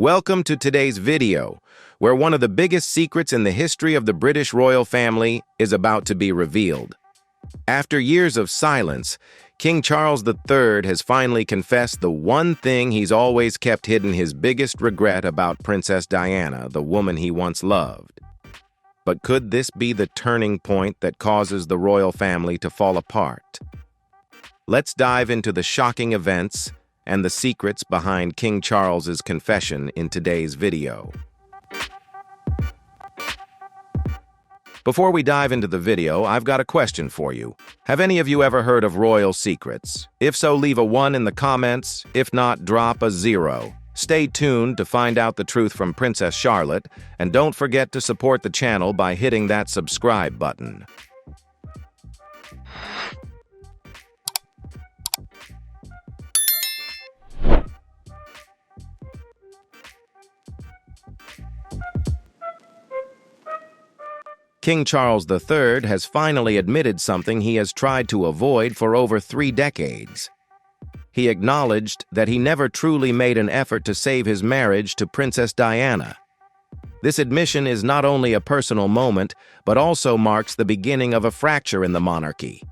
Welcome to today's video, where one of the biggest secrets in the history of the British royal family is about to be revealed. After years of silence, King Charles III has finally confessed the one thing he's always kept hidden: his biggest regret about Princess Diana, the woman he once loved. But could this be the turning point that causes the royal family to fall apart? Let's dive into the shocking events and the secrets behind King Charles's confession in today's video. Before we dive into the video, I've got a question for you. Have any of you ever heard of royal secrets? If so, leave a 1 in the comments. If not, drop a 0. Stay tuned to find out the truth from Princess Charlotte, and don't forget to support the channel by hitting that subscribe button. King Charles III has finally admitted something he has tried to avoid for over 3 decades. He acknowledged that he never truly made an effort to save his marriage to Princess Diana. This admission is not only a personal moment, but also marks the beginning of a fracture in the monarchy.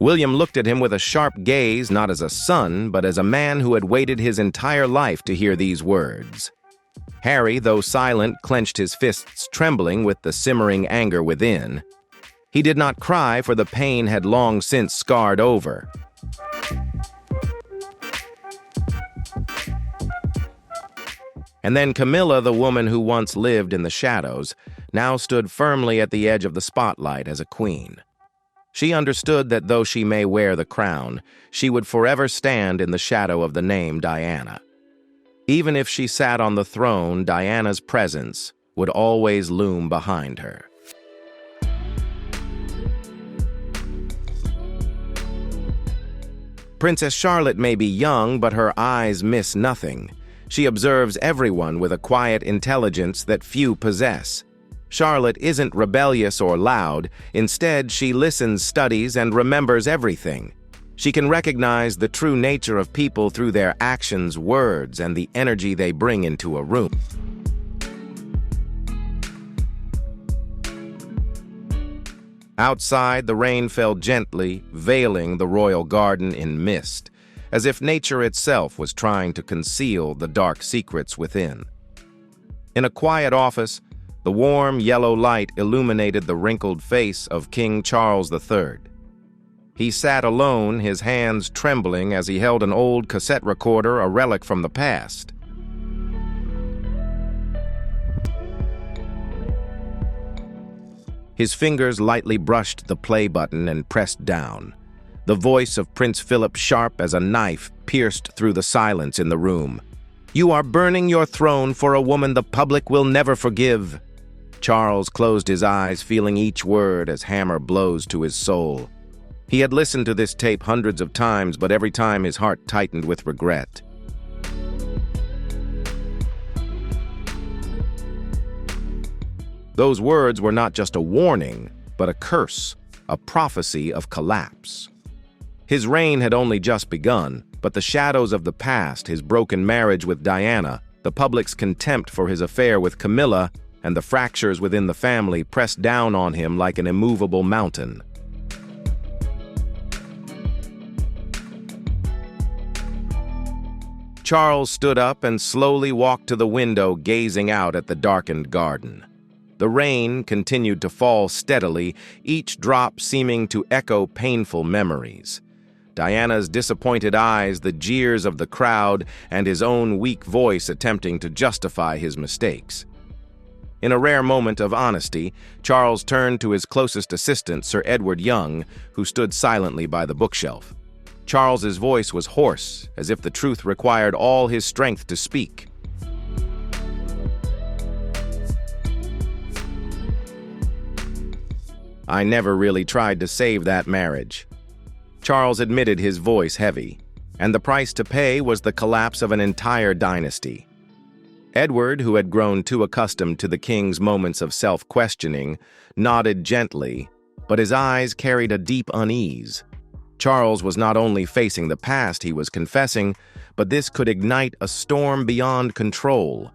William looked at him with a sharp gaze, not as a son, but as a man who had waited his entire life to hear these words. Harry, though silent, clenched his fists, trembling with the simmering anger within. He did not cry, for the pain had long since scarred over. And then Camilla, the woman who once lived in the shadows, now stood firmly at the edge of the spotlight as a queen. She understood that though she may wear the crown, she would forever stand in the shadow of the name Diana. Even if she sat on the throne, Diana's presence would always loom behind her. Princess Charlotte may be young, but her eyes miss nothing. She observes everyone with a quiet intelligence that few possess. Charlotte isn't rebellious or loud. Instead, she listens, studies, and remembers everything. She can recognize the true nature of people through their actions, words, and the energy they bring into a room. Outside, the rain fell gently, veiling the royal garden in mist, as if nature itself was trying to conceal the dark secrets within. In a quiet office, the warm yellow light illuminated the wrinkled face of King Charles III. He sat alone, his hands trembling as he held an old cassette recorder, a relic from the past. His fingers lightly brushed the play button and pressed down. The voice of Prince Philip, sharp as a knife, pierced through the silence in the room. "You are burning your throne for a woman the public will never forgive." Charles closed his eyes, feeling each word as hammer blows to his soul. He had listened to this tape hundreds of times, but every time his heart tightened with regret. Those words were not just a warning, but a curse, a prophecy of collapse. His reign had only just begun, but the shadows of the past, his broken marriage with Diana, the public's contempt for his affair with Camilla, and the fractures within the family pressed down on him like an immovable mountain. Charles stood up and slowly walked to the window, gazing out at the darkened garden. The rain continued to fall steadily, each drop seeming to echo painful memories. Diana's disappointed eyes, the jeers of the crowd, and his own weak voice attempting to justify his mistakes. In a rare moment of honesty, Charles turned to his closest assistant, Sir Edward Young, who stood silently by the bookshelf. Charles's voice was hoarse, as if the truth required all his strength to speak. "I never really tried to save that marriage." Charles admitted, his voice heavy, and the price to pay was the collapse of an entire dynasty. Edward, who had grown too accustomed to the king's moments of self-questioning, nodded gently, but his eyes carried a deep unease. Charles was not only facing the past he was confessing, but this could ignite a storm beyond control.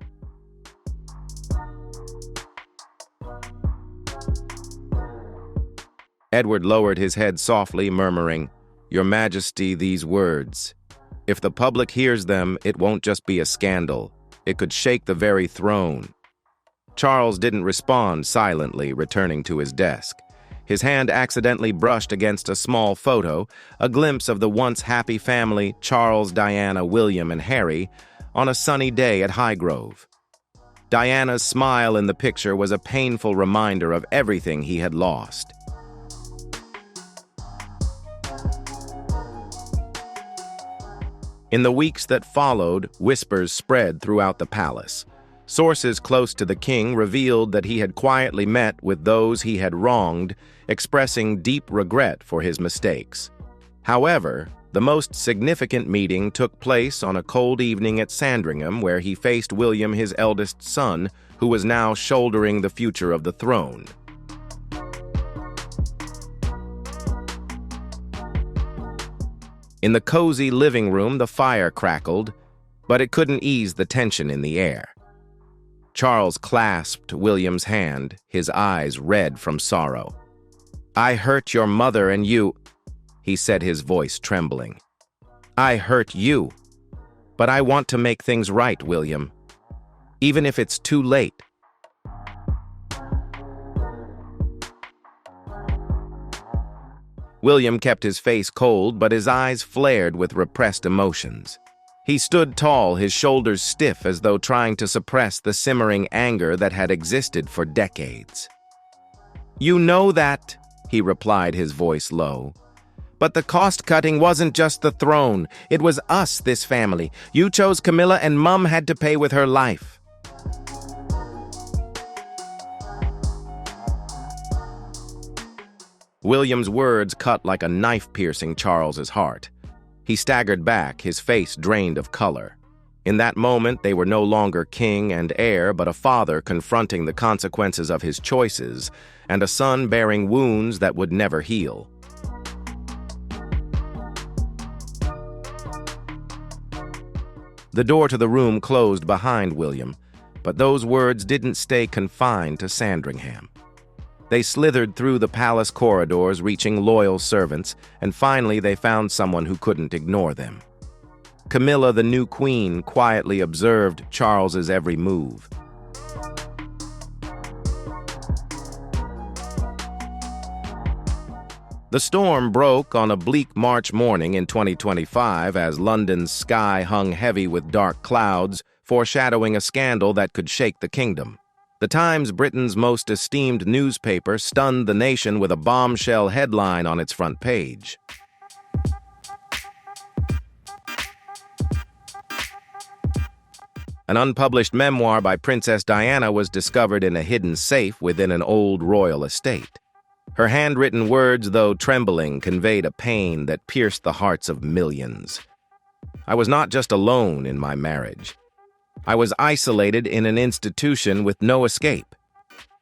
Edward lowered his head softly, murmuring, "Your Majesty, these words. If the public hears them, it won't just be a scandal. It could shake the very throne." Charles didn't respond, silently returning to his desk. His hand accidentally brushed against a small photo, a glimpse of the once happy family, Charles, Diana, William, and Harry, on a sunny day at Highgrove. Diana's smile in the picture was a painful reminder of everything he had lost. In the weeks that followed, whispers spread throughout the palace. Sources close to the king revealed that he had quietly met with those he had wronged, expressing deep regret for his mistakes. However, the most significant meeting took place on a cold evening at Sandringham, where he faced William, his eldest son, who was now shouldering the future of the throne. In the cozy living room, the fire crackled, but it couldn't ease the tension in the air. Charles clasped William's hand, his eyes red from sorrow. "I hurt your mother and you," he said, his voice trembling. "I hurt you, but I want to make things right, William, even if it's too late." William kept his face cold, but his eyes flared with repressed emotions. He stood tall, his shoulders stiff as though trying to suppress the simmering anger that had existed for decades. "You know that," he replied, his voice low. "But the cost-cutting wasn't just the throne. It was us, this family. You chose Camilla and Mum had to pay with her life." William's words cut like a knife piercing Charles's heart. He staggered back, his face drained of color. In that moment, they were no longer king and heir, but a father confronting the consequences of his choices, and a son bearing wounds that would never heal. The door to the room closed behind William, but those words didn't stay confined to Sandringham. They slithered through the palace corridors, reaching loyal servants, and finally they found someone who couldn't ignore them. Camilla, the new queen, quietly observed Charles's every move. The storm broke on a bleak March morning in 2025 as London's sky hung heavy with dark clouds, foreshadowing a scandal that could shake the kingdom. The Times, Britain's most esteemed newspaper, stunned the nation with a bombshell headline on its front page. An unpublished memoir by Princess Diana was discovered in a hidden safe within an old royal estate. Her handwritten words, though trembling, conveyed a pain that pierced the hearts of millions. "I was not just alone in my marriage. I was isolated in an institution with no escape.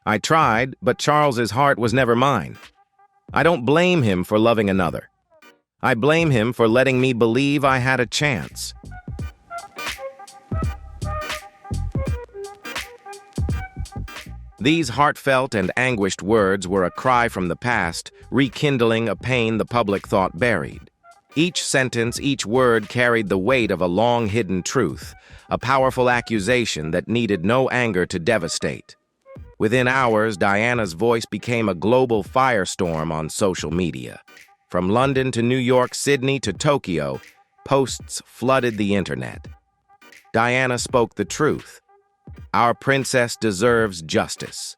I tried, but Charles's heart was never mine. I don't blame him for loving another. I blame him for letting me believe I had a chance." These heartfelt and anguished words were a cry from the past, rekindling a pain the public thought buried. Each sentence, each word carried the weight of a long-hidden truth, a powerful accusation that needed no anger to devastate. Within hours, Diana's voice became a global firestorm on social media. From London to New York, Sydney to Tokyo, posts flooded the internet. Diana spoke the truth. Our princess deserves justice.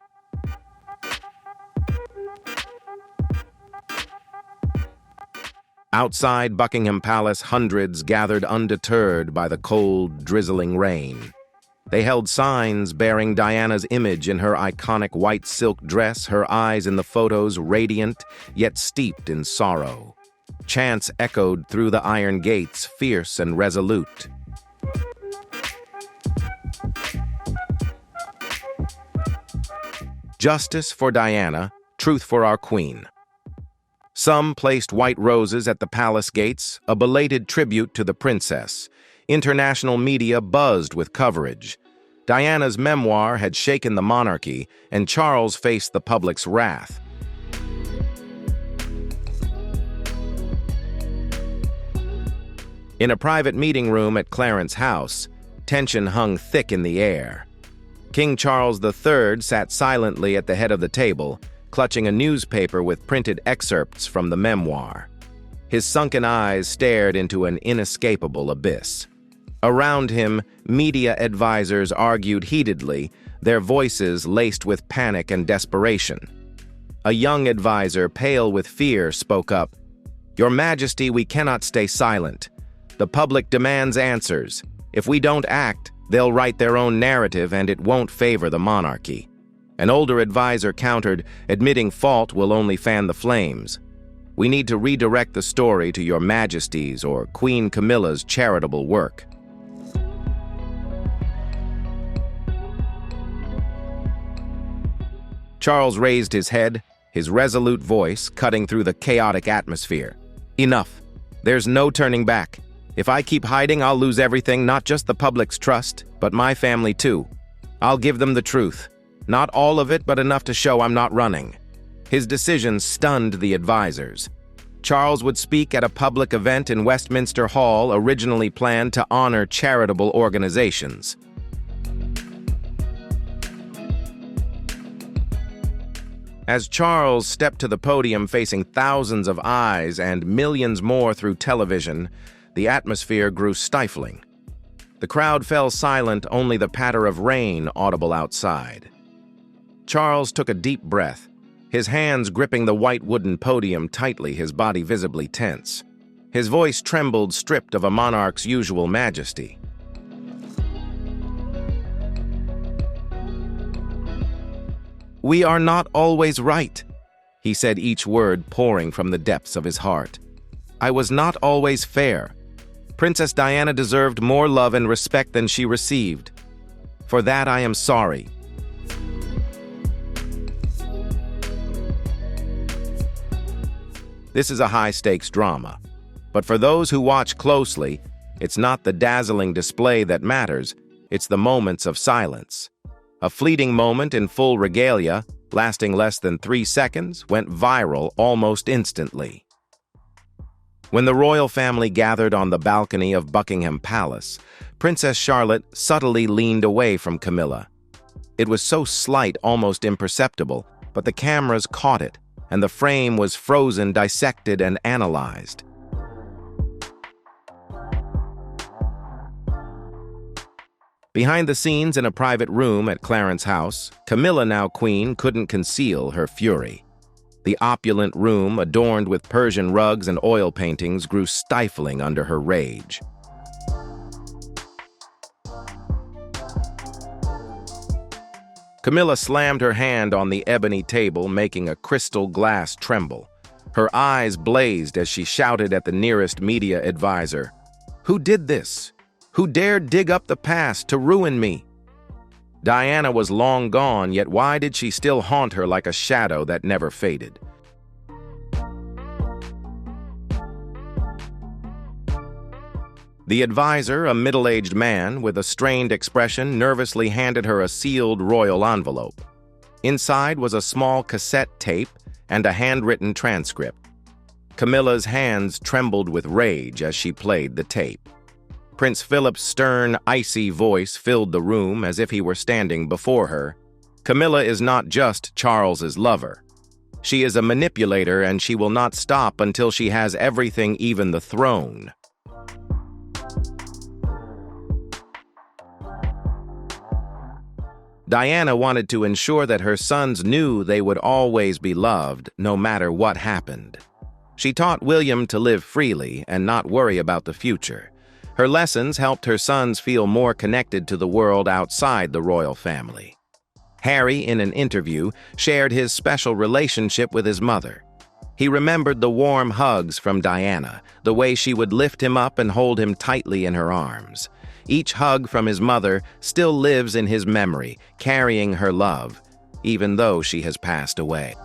Outside Buckingham Palace, hundreds gathered undeterred by the cold, drizzling rain. They held signs bearing Diana's image in her iconic white silk dress, her eyes in the photos radiant, yet steeped in sorrow. Chants echoed through the iron gates, fierce and resolute. Justice for Diana, truth for our queen. Some placed white roses at the palace gates, a belated tribute to the princess. International media buzzed with coverage. Diana's memoir had shaken the monarchy, and Charles faced the public's wrath. In a private meeting room at Clarence's house, tension hung thick in the air. King Charles III sat silently at the head of the table, clutching a newspaper with printed excerpts from the memoir. His sunken eyes stared into an inescapable abyss. Around him, media advisors argued heatedly, their voices laced with panic and desperation. A young advisor, pale with fear, spoke up, "Your Majesty, we cannot stay silent. The public demands answers. If we don't act, they'll write their own narrative and it won't favor the monarchy." An older advisor countered, "Admitting fault will only fan the flames. We need to redirect the story to Your Majesty's or Queen Camilla's charitable work." Charles raised his head, his resolute voice cutting through the chaotic atmosphere. "Enough. There's no turning back. If I keep hiding, I'll lose everything, not just the public's trust, but my family too. I'll give them the truth. Not all of it, but enough to show I'm not running." His decision stunned the advisors. Charles would speak at a public event in Westminster Hall originally planned to honor charitable organizations. As Charles stepped to the podium facing thousands of eyes and millions more through television, the atmosphere grew stifling. The crowd fell silent, only the patter of rain audible outside. Charles took a deep breath, his hands gripping the white wooden podium tightly, his body visibly tense. His voice trembled, stripped of a monarch's usual majesty. "We are not always right," he said, each word pouring from the depths of his heart. "I was not always fair. Princess Diana deserved more love and respect than she received. For that, I am sorry." This is a high-stakes drama, but for those who watch closely, it's not the dazzling display that matters, it's the moments of silence. A fleeting moment in full regalia, lasting less than 3 seconds, went viral almost instantly. When the royal family gathered on the balcony of Buckingham Palace, Princess Charlotte subtly leaned away from Camilla. It was so slight, almost imperceptible, but the cameras caught it, and the frame was frozen, dissected, and analyzed. Behind the scenes in a private room at Clarence's house, Camilla, now queen, couldn't conceal her fury. The opulent room, adorned with Persian rugs and oil paintings, grew stifling under her rage. Camilla slammed her hand on the ebony table, making a crystal glass tremble. Her eyes blazed as she shouted at the nearest media advisor, "Who did this? Who dared dig up the past to ruin me?" Diana was long gone, yet why did she still haunt her like a shadow that never faded? The advisor, a middle-aged man with a strained expression, nervously handed her a sealed royal envelope. Inside was a small cassette tape and a handwritten transcript. Camilla's hands trembled with rage as she played the tape. Prince Philip's stern, icy voice filled the room as if he were standing before her. "Camilla is not just Charles's lover. She is a manipulator, and she will not stop until she has everything, even the throne." Diana wanted to ensure that her sons knew they would always be loved, no matter what happened. She taught William to live freely and not worry about the future. Her lessons helped her sons feel more connected to the world outside the royal family. Harry, in an interview, shared his special relationship with his mother. He remembered the warm hugs from Diana, the way she would lift him up and hold him tightly in her arms. Each hug from his mother still lives in his memory, carrying her love, even though she has passed away.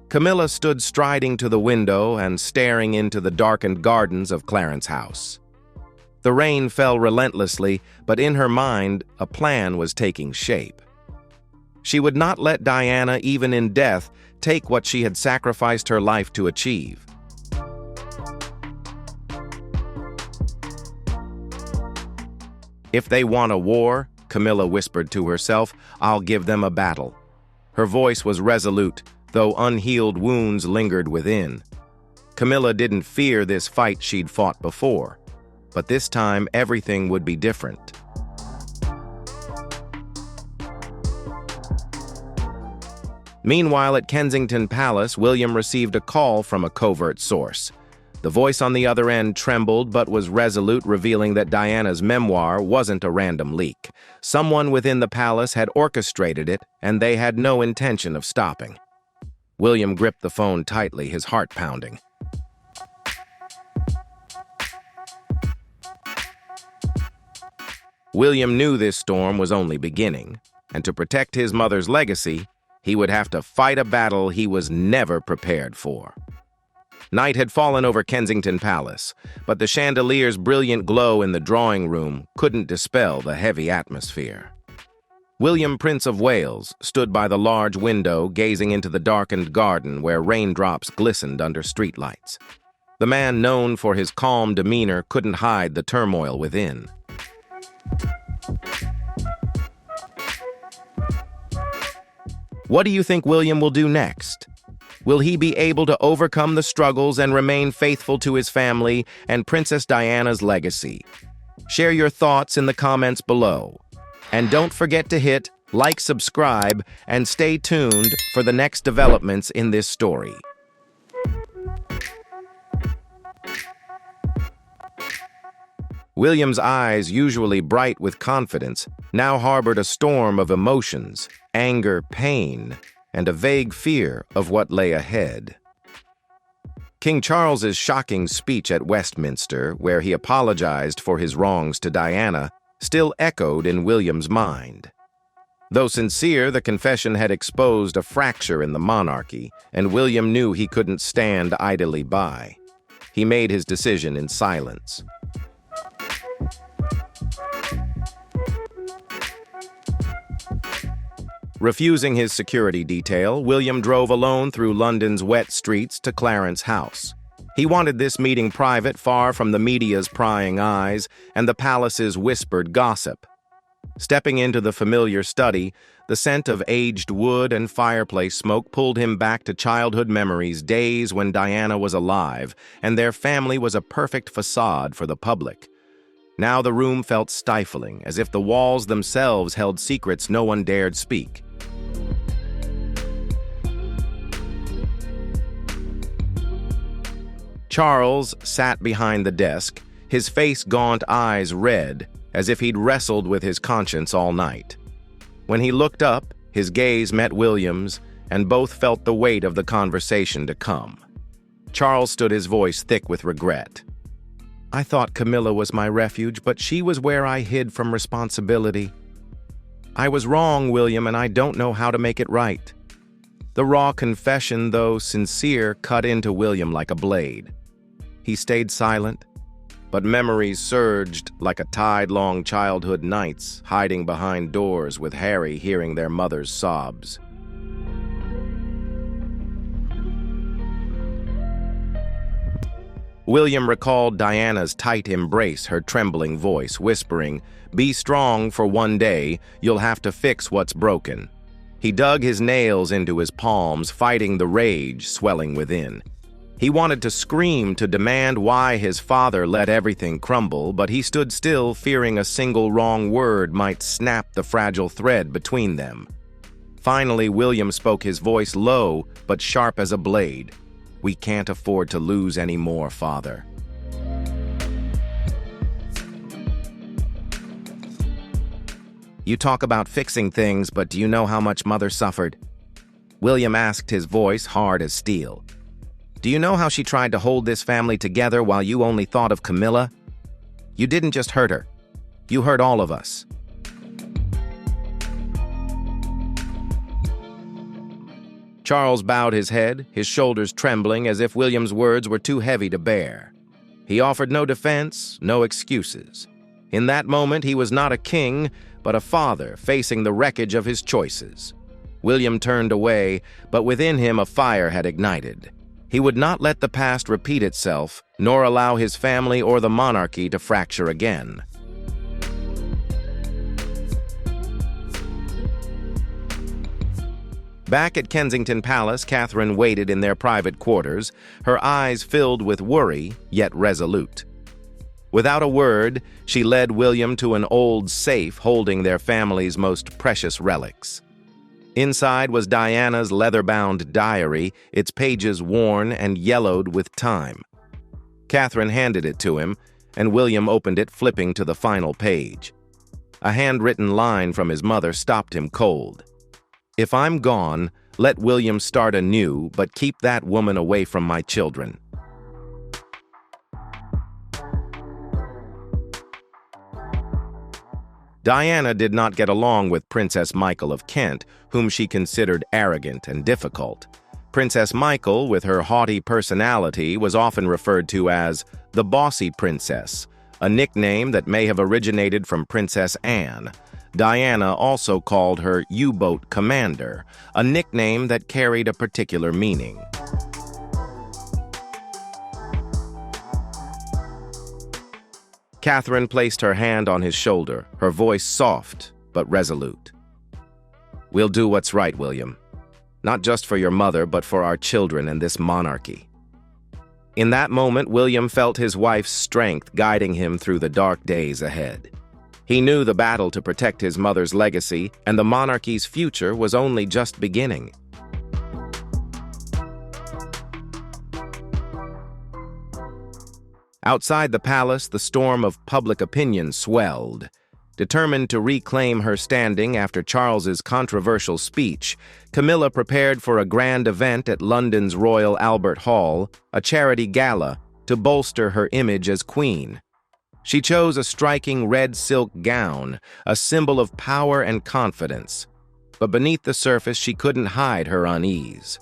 Camilla stood striding to the window and staring into the darkened gardens of Clarence House. The rain fell relentlessly, but in her mind, a plan was taking shape. She would not let Diana, even in death, take what she had sacrificed her life to achieve. "If they want a war," Camilla whispered to herself, "I'll give them a battle." Her voice was resolute, though unhealed wounds lingered within. Camilla didn't fear this fight she'd fought before, but this time everything would be different. Meanwhile, at Kensington Palace, William received a call from a covert source. The voice on the other end trembled but was resolute, revealing that Diana's memoir wasn't a random leak. Someone within the palace had orchestrated it, and they had no intention of stopping. William gripped the phone tightly, his heart pounding. William knew this storm was only beginning, and to protect his mother's legacy, he would have to fight a battle he was never prepared for. Night had fallen over Kensington Palace, but the chandelier's brilliant glow in the drawing room couldn't dispel the heavy atmosphere. William, Prince of Wales, stood by the large window, gazing into the darkened garden where raindrops glistened under streetlights. The man known for his calm demeanor couldn't hide the turmoil within. What do you think William will do next? Will he be able to overcome the struggles and remain faithful to his family and Princess Diana's legacy? Share your thoughts in the comments below. And don't forget to hit like, subscribe, and stay tuned for the next developments in this story. William's eyes, usually bright with confidence, now harbored a storm of emotions, anger, pain, and a vague fear of what lay ahead. King Charles's shocking speech at Westminster, where he apologized for his wrongs to Diana, still echoed in William's mind. Though sincere, the confession had exposed a fracture in the monarchy, and William knew he couldn't stand idly by. He made his decision in silence. Refusing his security detail, William drove alone through London's wet streets to Clarence House. He wanted this meeting private, far from the media's prying eyes and the palace's whispered gossip. Stepping into the familiar study, the scent of aged wood and fireplace smoke pulled him back to childhood memories, days when Diana was alive and their family was a perfect facade for the public. Now the room felt stifling, as if the walls themselves held secrets no one dared speak. Charles sat behind the desk, his face gaunt, eyes red, as if he'd wrestled with his conscience all night. When he looked up, his gaze met William's, and both felt the weight of the conversation to come. Charles stood, his voice thick with regret. "I thought Camilla was my refuge, but she was where I hid from responsibility. I was wrong, William, and I don't know how to make it right." The raw confession, though sincere, cut into William like a blade. He stayed silent, but memories surged like a tide-long childhood nights, hiding behind doors with Harry hearing their mother's sobs. William recalled Diana's tight embrace, her trembling voice whispering, "Be strong for one day, you'll have to fix what's broken." He dug his nails into his palms, fighting the rage swelling within. He wanted to scream, to demand why his father let everything crumble, but he stood still, fearing a single wrong word might snap the fragile thread between them. Finally, William spoke, his voice low but sharp as a blade. "We can't afford to lose any more, Father." "You talk about fixing things, but do you know how much Mother suffered?" William asked, his voice hard as steel. "Do you know how she tried to hold this family together while you only thought of Camilla? You didn't just hurt her. You hurt all of us." Charles bowed his head, his shoulders trembling as if William's words were too heavy to bear. He offered no defense, no excuses. In that moment, he was not a king, but a father facing the wreckage of his choices. William turned away, but within him a fire had ignited. He would not let the past repeat itself, nor allow his family or the monarchy to fracture again. Back at Kensington Palace, Catherine waited in their private quarters, her eyes filled with worry, yet resolute. Without a word, she led William to an old safe holding their family's most precious relics. Inside was Diana's leather-bound diary, its pages worn and yellowed with time. Catherine handed it to him, and William opened it, flipping to the final page. A handwritten line from his mother stopped him cold. "If I'm gone, let William start anew, but keep that woman away from my children." Diana did not get along with Princess Michael of Kent, whom she considered arrogant and difficult. Princess Michael, with her haughty personality, was often referred to as the bossy princess, a nickname that may have originated from Princess Anne. Diana also called her U-boat commander, a nickname that carried a particular meaning. Catherine placed her hand on his shoulder, her voice soft but resolute. "We'll do what's right, William. Not just for your mother, but for our children and this monarchy." In that moment, William felt his wife's strength guiding him through the dark days ahead. He knew the battle to protect his mother's legacy, and the monarchy's future was only just beginning. Outside the palace, the storm of public opinion swelled. Determined to reclaim her standing after Charles's controversial speech, Camilla prepared for a grand event at London's Royal Albert Hall, a charity gala, to bolster her image as queen. She chose a striking red silk gown, a symbol of power and confidence. But beneath the surface, she couldn't hide her unease.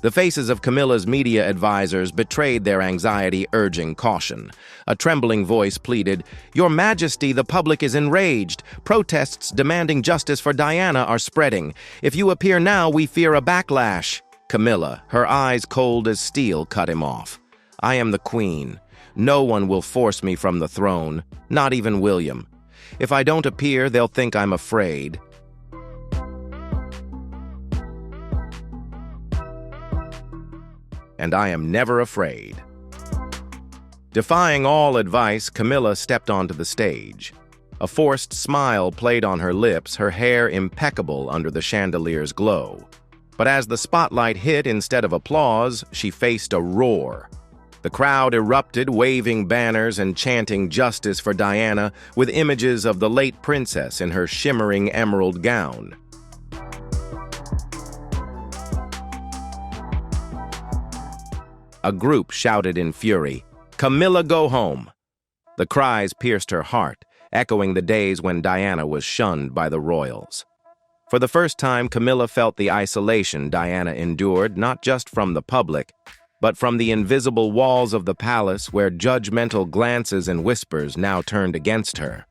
The faces of Camilla's media advisors betrayed their anxiety, urging caution. A trembling voice pleaded, "Your Majesty, the public is enraged. Protests demanding justice for Diana are spreading. If you appear now, we fear a backlash." Camilla, her eyes cold as steel, cut him off. "I am the queen. No one will force me from the throne, not even William. If I don't appear, they'll think I'm afraid." And I am never afraid. Defying all advice, Camilla stepped onto the stage. A forced smile played on her lips, her hair impeccable under the chandelier's glow. But as the spotlight hit, instead of applause, she faced a roar. The crowd erupted, waving banners and chanting justice for Diana, with images of the late princess in her shimmering emerald gown. A group shouted in fury, "Camilla, go home!" The cries pierced her heart, echoing the days when Diana was shunned by the royals. For the first time, Camilla felt the isolation Diana endured, not just from the public, but from the invisible walls of the palace where judgmental glances and whispers now turned against her.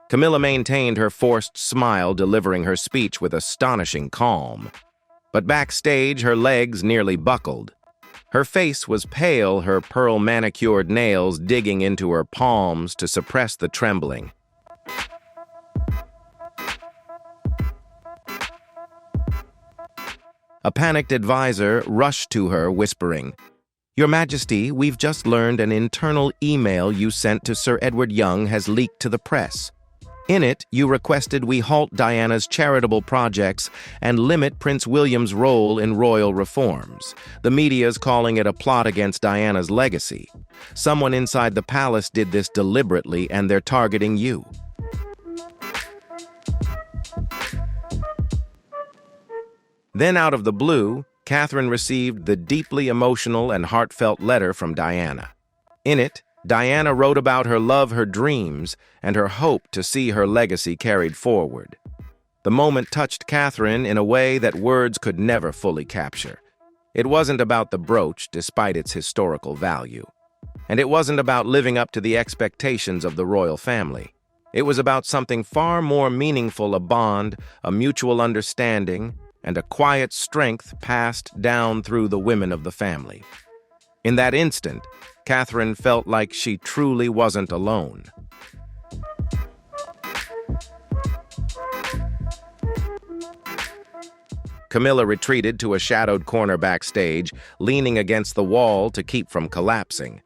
Camilla maintained her forced smile, delivering her speech with astonishing calm. But backstage, her legs nearly buckled. Her face was pale, her pearl-manicured nails digging into her palms to suppress the trembling. A panicked advisor rushed to her, whispering, "Your Majesty, we've just learned an internal email you sent to Sir Edward Young has leaked to the press. In it, you requested we halt Diana's charitable projects and limit Prince William's role in royal reforms. The media's calling it a plot against Diana's legacy. Someone inside the palace did this deliberately, and they're targeting you." Then, out of the blue, Catherine received the deeply emotional and heartfelt letter from Diana. In it, Diana wrote about her love, her dreams, and her hope to see her legacy carried forward. The moment touched Catherine in a way that words could never fully capture. It wasn't about the brooch, despite its historical value. And it wasn't about living up to the expectations of the royal family. It was about something far more meaningful, a bond, a mutual understanding, and a quiet strength passed down through the women of the family. In that instant, Catherine felt like she truly wasn't alone. Camilla retreated to a shadowed corner backstage, leaning against the wall to keep from collapsing.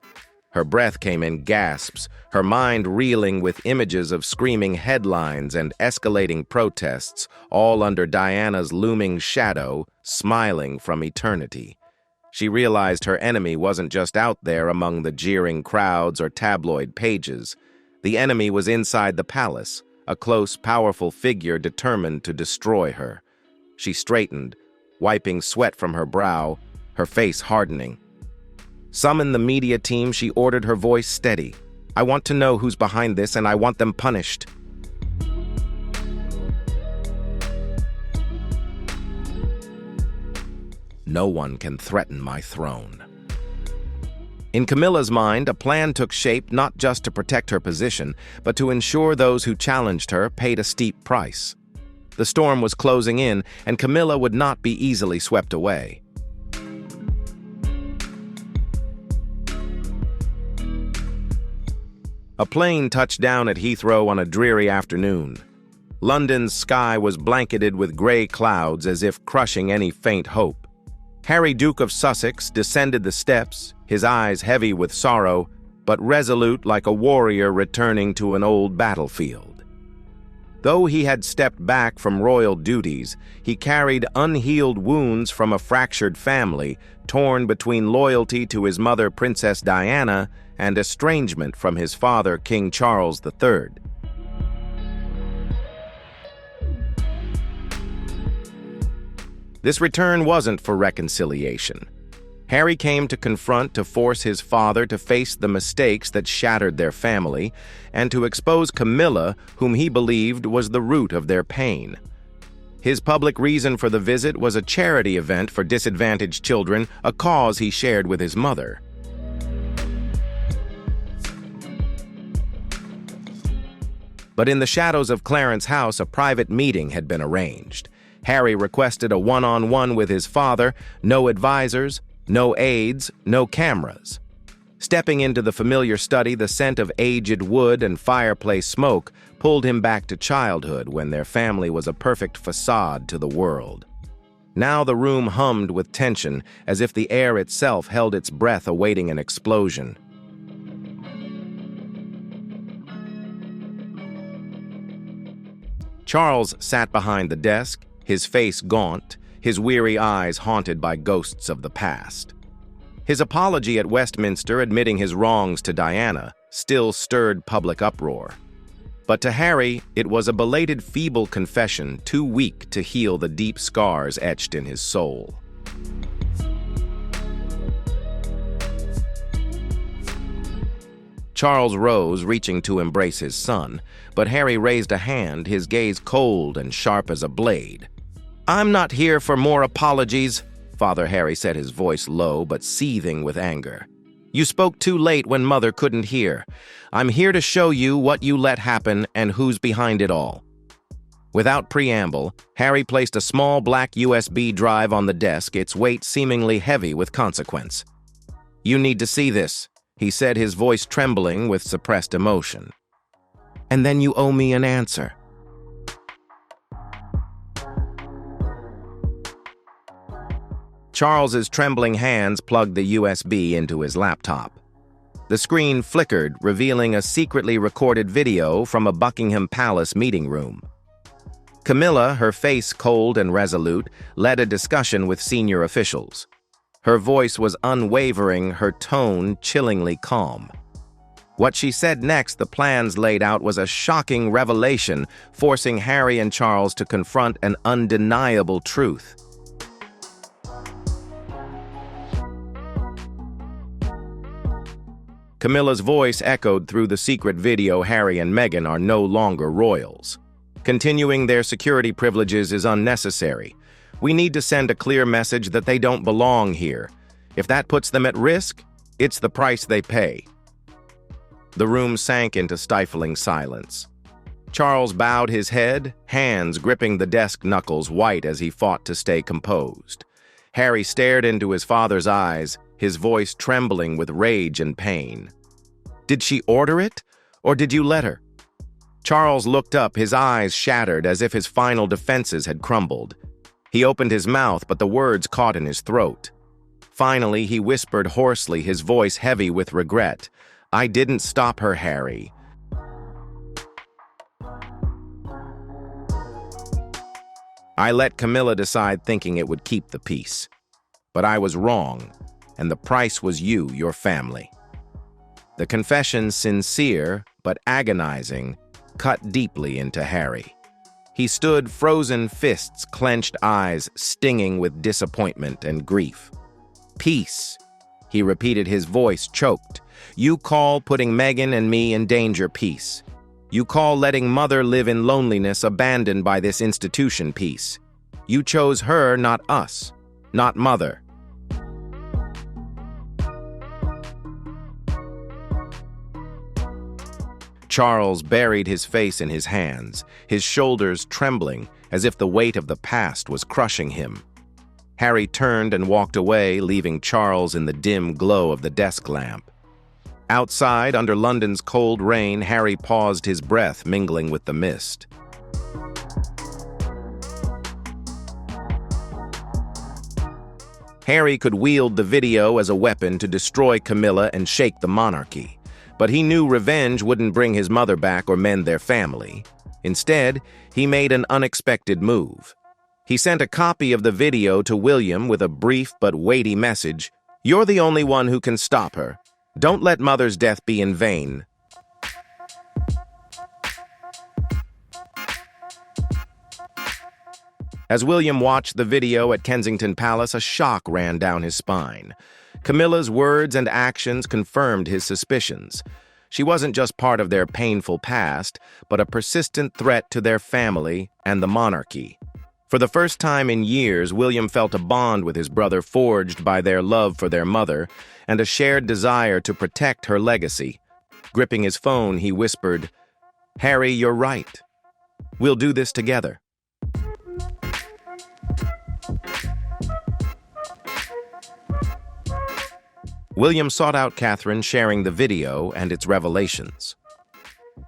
Her breath came in gasps, her mind reeling with images of screaming headlines and escalating protests, all under Diana's looming shadow, smiling from eternity. She realized her enemy wasn't just out there among the jeering crowds or tabloid pages. The enemy was inside the palace, a close, powerful figure determined to destroy her. She straightened, wiping sweat from her brow, her face hardening. "Summon the media team," she ordered, her voice steady. "I want to know who's behind this, and I want them punished." "No one can threaten my throne." In Camilla's mind, a plan took shape not just to protect her position, but to ensure those who challenged her paid a steep price. The storm was closing in, and Camilla would not be easily swept away. A plane touched down at Heathrow on a dreary afternoon. London's sky was blanketed with gray clouds as if crushing any faint hope. Harry, Duke of Sussex, descended the steps, his eyes heavy with sorrow, but resolute like a warrior returning to an old battlefield. Though he had stepped back from royal duties, he carried unhealed wounds from a fractured family, torn between loyalty to his mother, Princess Diana, and estrangement from his father, King Charles III. This return wasn't for reconciliation. Harry came to confront, to force his father to face the mistakes that shattered their family, and to expose Camilla, whom he believed was the root of their pain. His public reason for the visit was a charity event for disadvantaged children, a cause he shared with his mother. But in the shadows of Clarence House, a private meeting had been arranged. Harry requested a one-on-one with his father, no advisors, no aides, no cameras. Stepping into the familiar study, the scent of aged wood and fireplace smoke pulled him back to childhood when their family was a perfect facade to the world. Now the room hummed with tension, as if the air itself held its breath awaiting an explosion. Charles sat behind the desk, his face gaunt, his weary eyes haunted by ghosts of the past. His apology at Westminster, admitting his wrongs to Diana, still stirred public uproar. But to Harry, it was a belated, feeble confession, too weak to heal the deep scars etched in his soul. Charles rose, reaching to embrace his son, but Harry raised a hand, his gaze cold and sharp as a blade. "I'm not here for more apologies," Father Harry said, his voice low but seething with anger. "You spoke too late when Mother couldn't hear. I'm here to show you what you let happen and who's behind it all." Without preamble, Harry placed a small black USB drive on the desk, its weight seemingly heavy with consequence. "You need to see this," he said, his voice trembling with suppressed emotion. "And then you owe me an answer." Charles's trembling hands plugged the USB into his laptop. The screen flickered, revealing a secretly recorded video from a Buckingham Palace meeting room. Camilla, her face cold and resolute, led a discussion with senior officials. Her voice was unwavering, her tone chillingly calm. What she said next, the plans laid out, was a shocking revelation, forcing Harry and Charles to confront an undeniable truth. Camilla's voice echoed through the secret video. Harry and Meghan are no longer royals. Continuing their security privileges is unnecessary. We need to send a clear message that they don't belong here. If that puts them at risk, it's the price they pay. The room sank into stifling silence. Charles bowed his head, hands gripping the desk knuckles white as he fought to stay composed. Harry stared into his father's eyes, his voice trembling with rage and pain. "Did she order it, or did you let her?" Charles looked up, his eyes shattered as if his final defenses had crumbled. He opened his mouth, but the words caught in his throat. Finally, he whispered hoarsely, his voice heavy with regret, "I didn't stop her, Harry. I let Camilla decide thinking it would keep the peace. But I was wrong, and the price was you, your family." The confession, sincere but agonizing, cut deeply into Harry. He stood, frozen fists, clenched eyes, stinging with disappointment and grief. "Peace," he repeated, his voice choked. "You call putting Meghan and me in danger peace. You call letting Mother live in loneliness abandoned by this institution peace. You chose her, not us, not Mother." Charles buried his face in his hands, his shoulders trembling as if the weight of the past was crushing him. Harry turned and walked away, leaving Charles in the dim glow of the desk lamp. Outside, under London's cold rain, Harry paused, his breath mingling with the mist. Harry could wield the video as a weapon to destroy Camilla and shake the monarchy. But he knew revenge wouldn't bring his mother back or mend their family. Instead, he made an unexpected move. He sent a copy of the video to William with a brief but weighty message. "You're the only one who can stop her. Don't let Mother's death be in vain." As William watched the video at Kensington Palace, a shock ran down his spine. Camilla's words and actions confirmed his suspicions. She wasn't just part of their painful past, but a persistent threat to their family and the monarchy. For the first time in years, William felt a bond with his brother forged by their love for their mother and a shared desire to protect her legacy. Gripping his phone, he whispered, "Harry, you're right. We'll do this together." William sought out Catherine, sharing the video and its revelations.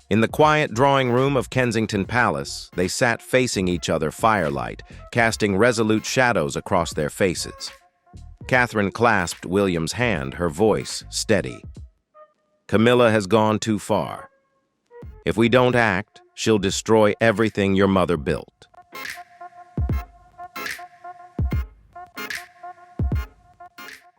In the quiet drawing room of Kensington Palace, they sat facing each other, firelight, casting resolute shadows across their faces. Catherine clasped William's hand, her voice steady. "Camilla has gone too far. If we don't act, she'll destroy everything your mother built."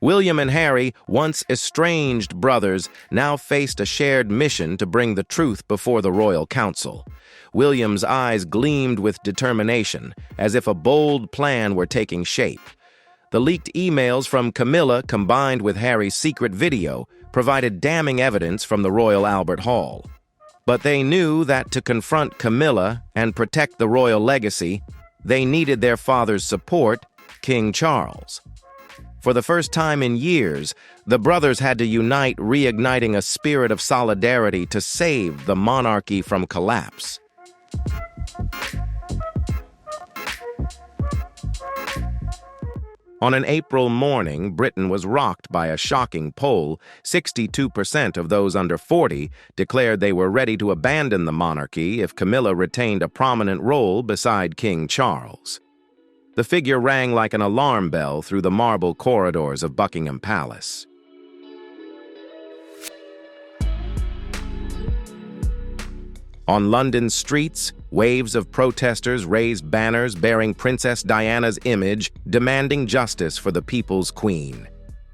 William and Harry, once estranged brothers, now faced a shared mission to bring the truth before the royal council. William's eyes gleamed with determination, as if a bold plan were taking shape. The leaked emails from Camilla, combined with Harry's secret video, provided damning evidence from the Royal Albert Hall. But they knew that to confront Camilla and protect the royal legacy, they needed their father's support, King Charles. For the first time in years, the brothers had to unite, reigniting a spirit of solidarity to save the monarchy from collapse. On an April morning, Britain was rocked by a shocking poll. 62% of those under 40 declared they were ready to abandon the monarchy if Camilla retained a prominent role beside King Charles. The figure rang like an alarm bell through the marble corridors of Buckingham Palace. On London's streets, waves of protesters raised banners bearing Princess Diana's image, demanding justice for the people's queen.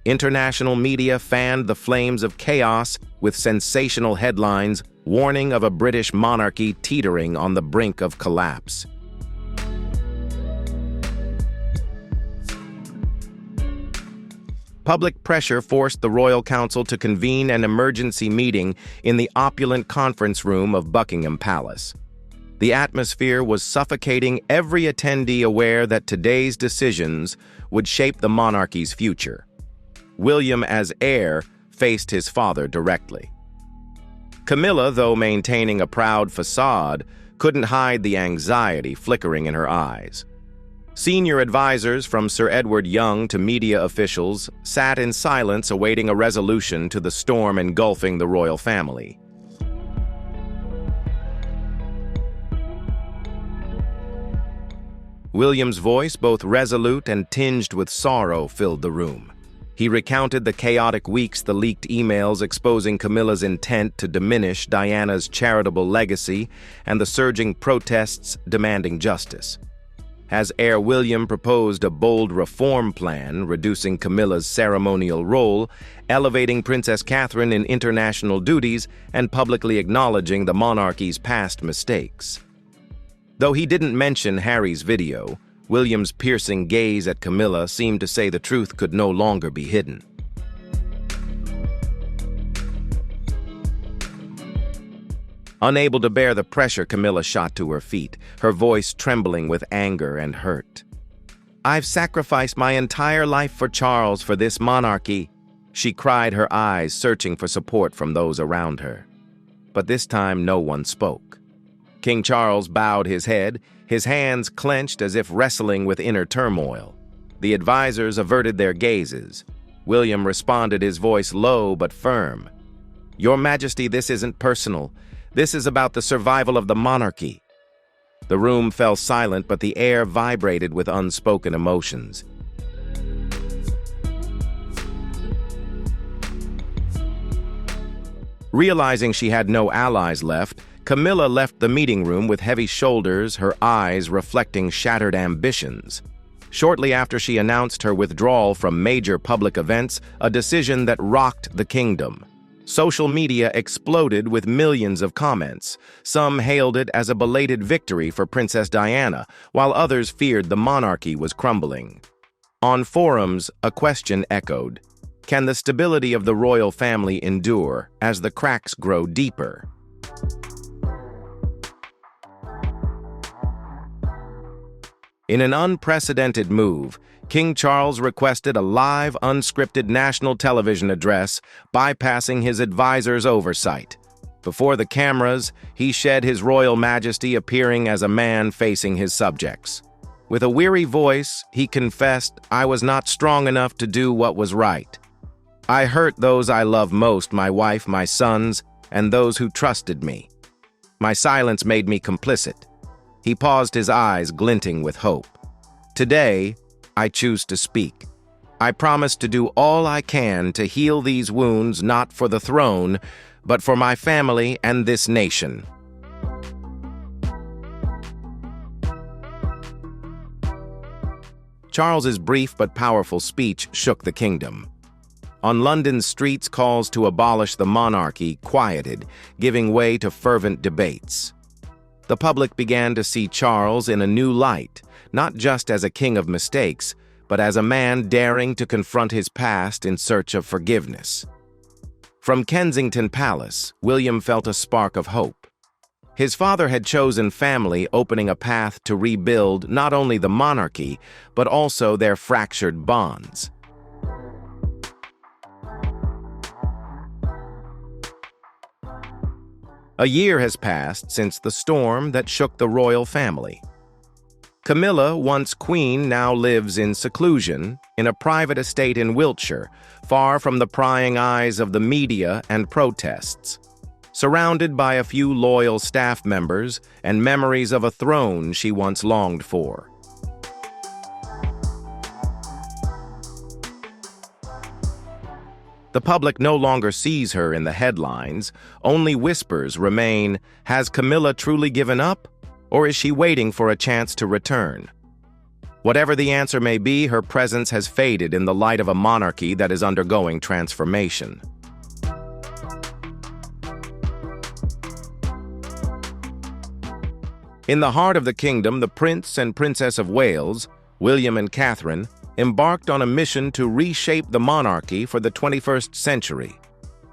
International media fanned the flames of chaos with sensational headlines warning of a British monarchy teetering on the brink of collapse. Public pressure forced the Royal Council to convene an emergency meeting in the opulent conference room of Buckingham Palace. The atmosphere was suffocating, every attendee aware that today's decisions would shape the monarchy's future. William, as heir, faced his father directly. Camilla, though maintaining a proud facade, couldn't hide the anxiety flickering in her eyes. Senior advisors, from Sir Edward Young to media officials, sat in silence awaiting a resolution to the storm engulfing the royal family. William's voice, both resolute and tinged with sorrow, filled the room. He recounted the chaotic weeks, the leaked emails exposing Camilla's intent to diminish Diana's charitable legacy, and the surging protests demanding justice. As heir, William proposed a bold reform plan, reducing Camilla's ceremonial role, elevating Princess Catherine in international duties, and publicly acknowledging the monarchy's past mistakes. Though he didn't mention Harry's video, William's piercing gaze at Camilla seemed to say the truth could no longer be hidden. Unable to bear the pressure, Camilla shot to her feet, her voice trembling with anger and hurt. "I've sacrificed my entire life for Charles, for this monarchy," she cried, her eyes searching for support from those around her. But this time no one spoke. King Charles bowed his head, his hands clenched as if wrestling with inner turmoil. The advisors averted their gazes. William responded, his voice low but firm. "Your Majesty, this isn't personal. This is about the survival of the monarchy." The room fell silent, but the air vibrated with unspoken emotions. Realizing she had no allies left, Camilla left the meeting room with heavy shoulders, her eyes reflecting shattered ambitions. Shortly after she announced her withdrawal from major public events, a decision that rocked the kingdom. Social media exploded with millions of comments. Some hailed it as a belated victory for Princess Diana, while others feared the monarchy was crumbling. On forums, a question echoed: can the stability of the royal family endure as the cracks grow deeper? In an unprecedented move, King Charles requested a live, unscripted national television address, bypassing his advisors' oversight. Before the cameras, he shed his royal majesty, appearing as a man facing his subjects. With a weary voice, he confessed, "I was not strong enough to do what was right. I hurt those I love most, my wife, my sons, and those who trusted me. My silence made me complicit." He paused, his eyes glinting with hope. "Today, I choose to speak. I promise to do all I can to heal these wounds, not for the throne, but for my family and this nation." Charles's brief but powerful speech shook the kingdom. On London's streets, calls to abolish the monarchy quieted, giving way to fervent debates. The public began to see Charles in a new light, not just as a king of mistakes, but as a man daring to confront his past in search of forgiveness. From Kensington Palace, William felt a spark of hope. His father had chosen family, opening a path to rebuild not only the monarchy, but also their fractured bonds. A year has passed since the storm that shook the royal family. Camilla, once queen, now lives in seclusion in a private estate in Wiltshire, far from the prying eyes of the media and protests. Surrounded by a few loyal staff members and memories of a throne she once longed for. The public no longer sees her in the headlines. Only whispers remain: has Camilla truly given up, or is she waiting for a chance to return? Whatever the answer may be, her presence has faded in the light of a monarchy that is undergoing transformation. In the heart of the kingdom, the Prince and Princess of Wales, William and Catherine, embarked on a mission to reshape the monarchy for the 21st century.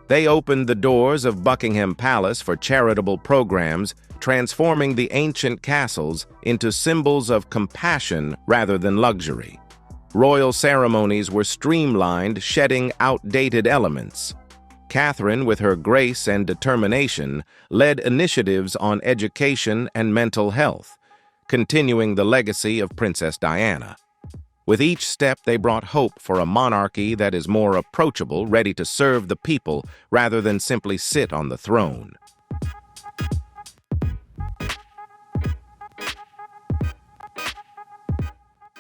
They opened the doors of Buckingham Palace for charitable programs, transforming the ancient castles into symbols of compassion rather than luxury. Royal ceremonies were streamlined, shedding outdated elements. Catherine, with her grace and determination, led initiatives on education and mental health, continuing the legacy of Princess Diana. With each step, they brought hope for a monarchy that is more approachable, ready to serve the people rather than simply sit on the throne.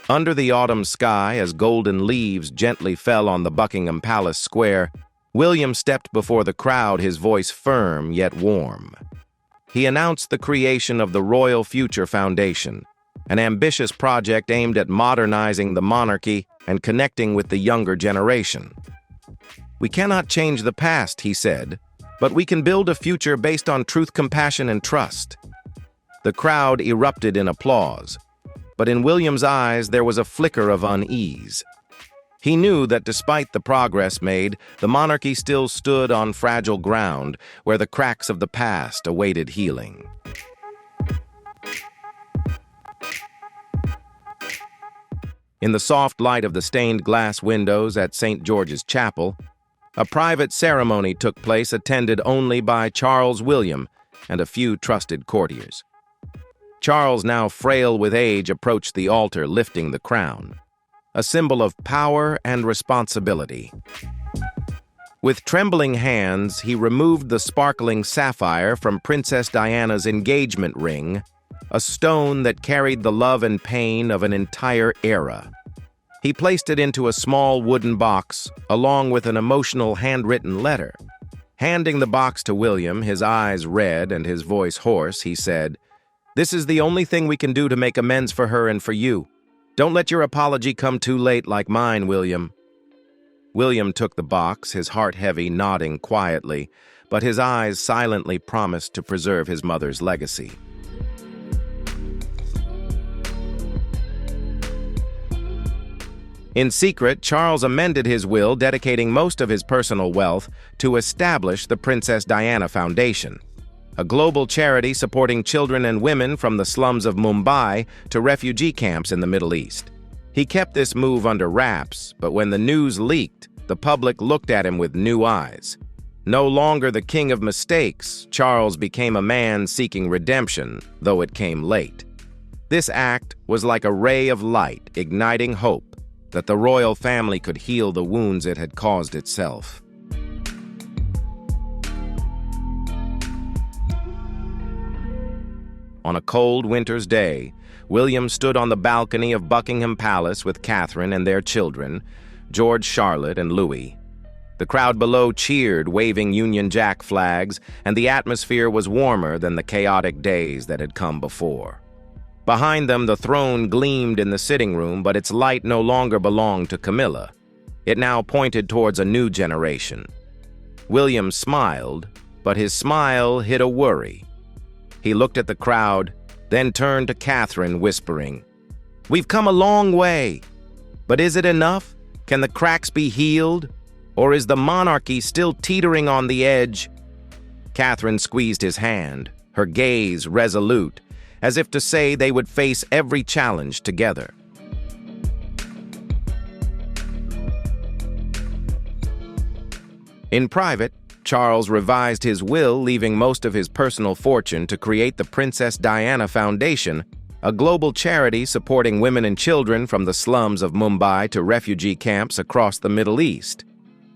Under the autumn sky, as golden leaves gently fell on the Buckingham Palace square, William stepped before the crowd, his voice firm yet warm. He announced the creation of the Royal Future Foundation, an ambitious project aimed at modernizing the monarchy and connecting with the younger generation. "We cannot change the past," he said, "but we can build a future based on truth, compassion, and trust." The crowd erupted in applause, but in William's eyes there was a flicker of unease. He knew that despite the progress made, the monarchy still stood on fragile ground where the cracks of the past awaited healing. In the soft light of the stained glass windows at St. George's Chapel, a private ceremony took place attended only by Charles William and a few trusted courtiers. Charles, now frail with age, approached the altar lifting the crown, a symbol of power and responsibility. With trembling hands, he removed the sparkling sapphire from Princess Diana's engagement ring, a stone that carried the love and pain of an entire era. He placed it into a small wooden box, along with an emotional handwritten letter. Handing the box to William, his eyes red and his voice hoarse, he said, "This is the only thing we can do to make amends for her and for you. Don't let your apology come too late like mine, William." William took the box, his heart heavy, nodding quietly, but his eyes silently promised to preserve his mother's legacy. In secret, Charles amended his will, dedicating most of his personal wealth to establish the Princess Diana Foundation, a global charity supporting children and women from the slums of Mumbai to refugee camps in the Middle East. He kept this move under wraps, but when the news leaked, the public looked at him with new eyes. No longer the king of mistakes, Charles became a man seeking redemption, though it came late. This act was like a ray of light, igniting hope that the royal family could heal the wounds it had caused itself. On a cold winter's day, William stood on the balcony of Buckingham Palace with Catherine and their children, George, Charlotte, and Louis. The crowd below cheered, waving Union Jack flags, and the atmosphere was warmer than the chaotic days that had come before. Behind them, the throne gleamed in the sitting room, but its light no longer belonged to Camilla. It now pointed towards a new generation. William smiled, but his smile hid a worry. He looked at the crowd, then turned to Catherine, whispering, "We've come a long way, but is it enough? Can the cracks be healed? Or is the monarchy still teetering on the edge?" Catherine squeezed his hand, her gaze resolute, as if to say they would face every challenge together. In private, Charles revised his will, leaving most of his personal fortune to create the Princess Diana Foundation, a global charity supporting women and children from the slums of Mumbai to refugee camps across the Middle East.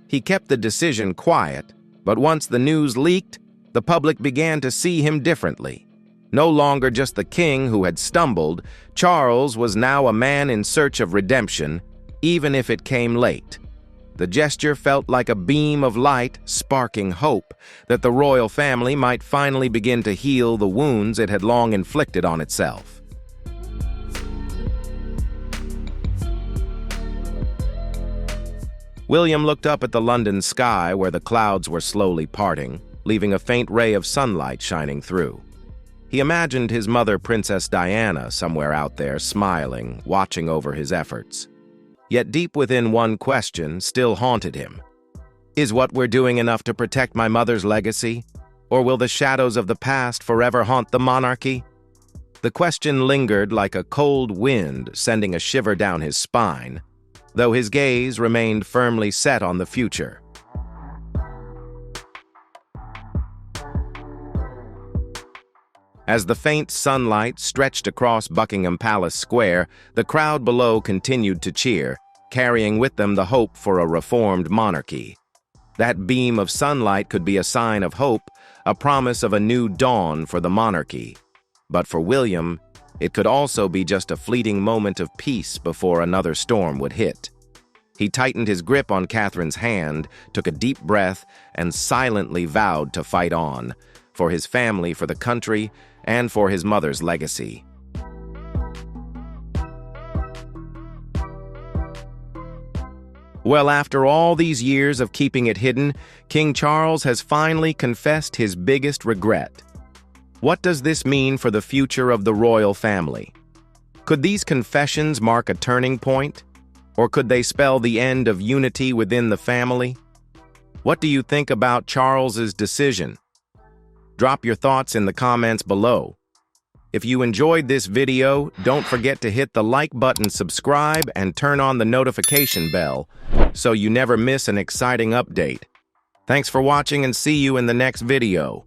He kept the decision quiet, but once the news leaked, the public began to see him differently. No longer just the king who had stumbled, Charles was now a man in search of redemption, even if it came late. The gesture felt like a beam of light, sparking hope that the royal family might finally begin to heal the wounds it had long inflicted on itself. William looked up at the London sky where the clouds were slowly parting, leaving a faint ray of sunlight shining through. He imagined his mother, Princess Diana, somewhere out there, smiling, watching over his efforts. Yet deep within, one question still haunted him. Is what we're doing enough to protect my mother's legacy? Or will the shadows of the past forever haunt the monarchy? The question lingered like a cold wind, sending a shiver down his spine, though his gaze remained firmly set on the future. As the faint sunlight stretched across Buckingham Palace Square, the crowd below continued to cheer, carrying with them the hope for a reformed monarchy. That beam of sunlight could be a sign of hope, a promise of a new dawn for the monarchy. But for William, it could also be just a fleeting moment of peace before another storm would hit. He tightened his grip on Catherine's hand, took a deep breath, and silently vowed to fight on, for his family, for the country, and for his mother's legacy. Well, after all these years of keeping it hidden, King Charles has finally confessed his biggest regret. What does this mean for the future of the royal family? Could these confessions mark a turning point? Or could they spell the end of unity within the family? What do you think about Charles's decision? Drop your thoughts in the comments below. If you enjoyed this video, don't forget to hit the like button, subscribe, and turn on the notification bell so you never miss an exciting update. Thanks for watching and see you in the next video.